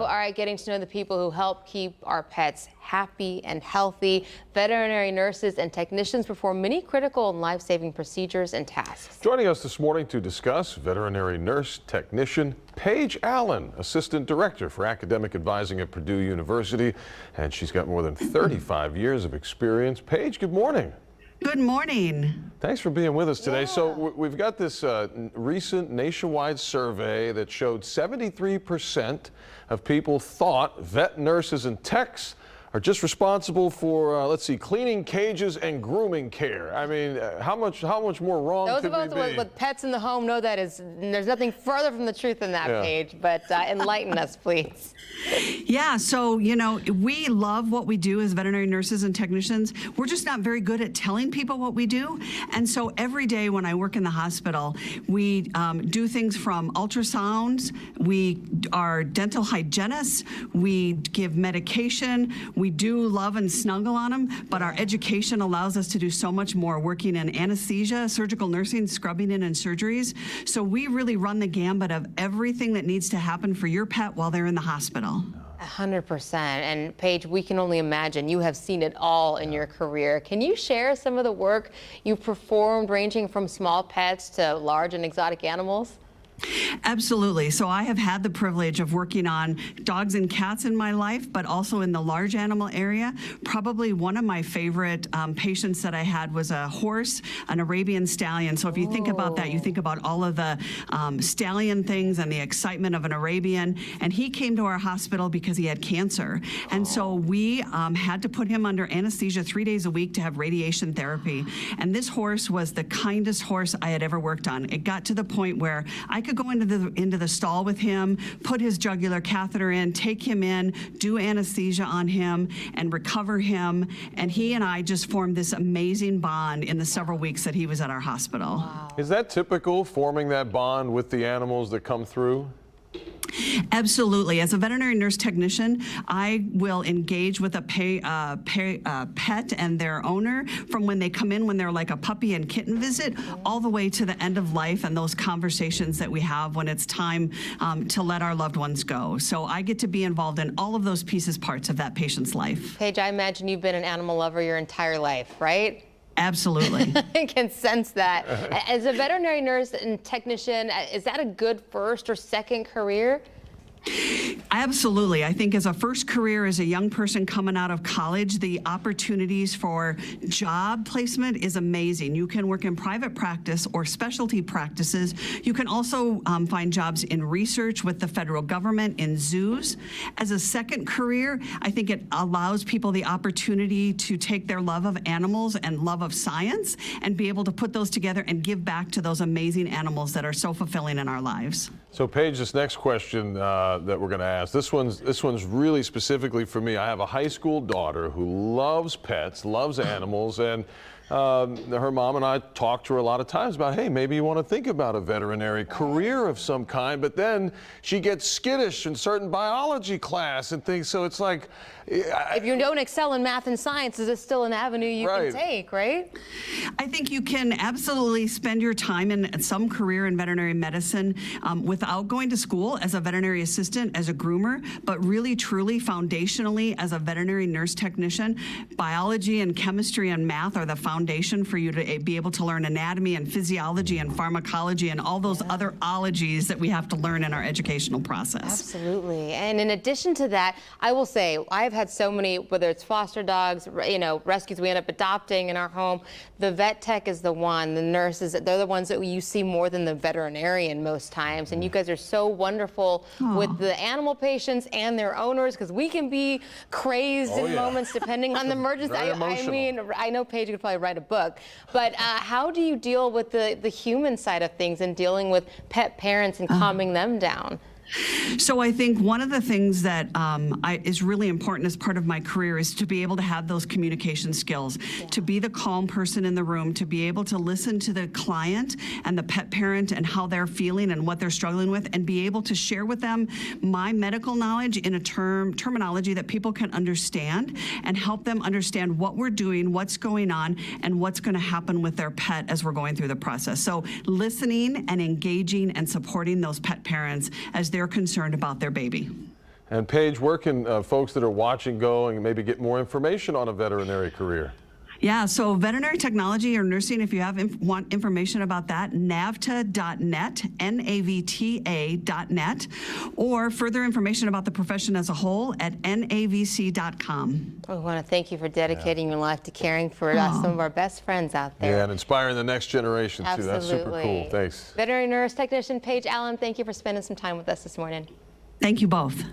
All right, getting to know the people who help keep our pets happy and healthy. Veterinary nurses and technicians perform many critical and life-saving procedures and tasks. Joining us this morning to discuss, veterinary nurse technician Paige Allen, assistant director for academic advising at Purdue University, and she's got more than 35 years of experience. Paige, good morning. Good morning. Thanks for being with us today. Yeah. So we've got this recent nationwide survey that showed 73% of people thought vet nurses and techs are just responsible for, let's see, cleaning cages and grooming care. I mean, how much more wrong could we be? Those of us with pets in the home know that there's nothing further from the truth than that, Paige, but enlighten us, please. Yeah, so, you know, we love what we do as veterinary nurses and technicians. We're just not very good at telling people what we do. And so every day when I work in the hospital, we do things from ultrasounds, we are dental hygienists, we give medication, we do love and snuggle on them, but our education allows us to do so much more, working in anesthesia, surgical nursing, scrubbing in, and surgeries. So we really run the gambit of everything that needs to happen for your pet while they're in the hospital. 100%. And Paige, we can only imagine you have seen it all in your career. Can you share some of the work you've performed, ranging from small pets to large and exotic animals? Absolutely. So I have had the privilege of working on dogs and cats in my life, but also in the large animal area. Probably one of my favorite patients that I had was a horse, an Arabian stallion. So if you think about that, you think about all of the stallion things and the excitement of an Arabian. And he came to our hospital because he had cancer. And so we had to put him under anesthesia 3 days a week to have radiation therapy. And this horse was the kindest horse I had ever worked on. It got to the point where I could go into the stall with him, put his jugular catheter in, take him in, do anesthesia on him, and recover him. And he and I just formed this amazing bond in the several weeks that he was at our hospital. Wow. Is that typical, forming that bond with the animals that come through? Absolutely. As a veterinary nurse technician, I will engage with a pet and their owner from when they come in, when they're like a puppy and kitten visit, all the way to the end of life and those conversations that we have when it's time to let our loved ones go. So I get to be involved in all of those parts of that patient's life. Paige, I imagine you've been an animal lover your entire life, right? Absolutely. I can sense that. As a veterinary nurse and technician, is that a good first or second career? Absolutely. I think as a first career, as a young person coming out of college, the opportunities for job placement is amazing. You can work in private practice or specialty practices. You can also find jobs in research with the federal government, in zoos. As a second career, I think it allows people the opportunity to take their love of animals and love of science and be able to put those together and give back to those amazing animals that are so fulfilling in our lives. So Paige, this next question that we're going to ask, this one's really specifically for me. I have a high school daughter who loves pets, loves animals, and her mom and I talked to her a lot of times about, hey, maybe you want to think about a veterinary career of some kind, but then she gets skittish in certain biology class and things, so it's like... if you don't excel in math and science, is this still an avenue you can take, right? I think you can absolutely spend your time in some career in veterinary medicine without going to school as a veterinary assistant, as a groomer, but really, truly, foundationally, as a veterinary nurse technician. Biology and chemistry and math are the foundation for you to be able to learn anatomy and physiology and pharmacology and all those other ologies that we have to learn in our educational process. Absolutely. And in addition to that, I will say, I've had so many, whether it's foster dogs, you know, rescues we end up adopting in our home. The vet tech is the one, the nurses, they're the ones that you see more than the veterinarian most times. And you guys are so wonderful with the animal patients and their owners, because we can be crazed in moments depending on the emergency. I mean, I know Paige could probably write a book, but how do you deal with the human side of things and dealing with pet parents and calming them down? So I think one of the things that is really important as part of my career is to be able to have those communication skills, to be the calm person in the room, to be able to listen to the client and the pet parent and how they're feeling and what they're struggling with, and be able to share with them my medical knowledge in a terminology that people can understand, and help them understand what we're doing, what's going on, and what's going to happen with their pet as we're going through the process. So listening and engaging and supporting those pet parents as they're concerned about their baby. And Paige, where can folks that are watching go and maybe get more information on a veterinary career? Yeah, so veterinary technology or nursing, if you want information about that, navta.net, NAVTA.net, or further information about the profession as a whole at navc.com. I want to thank you for dedicating your life to caring for some of our best friends out there. Yeah, and inspiring the next generation too. Absolutely. That's super cool. Thanks. Veterinary nurse technician Paige Allen, thank you for spending some time with us this morning. Thank you both.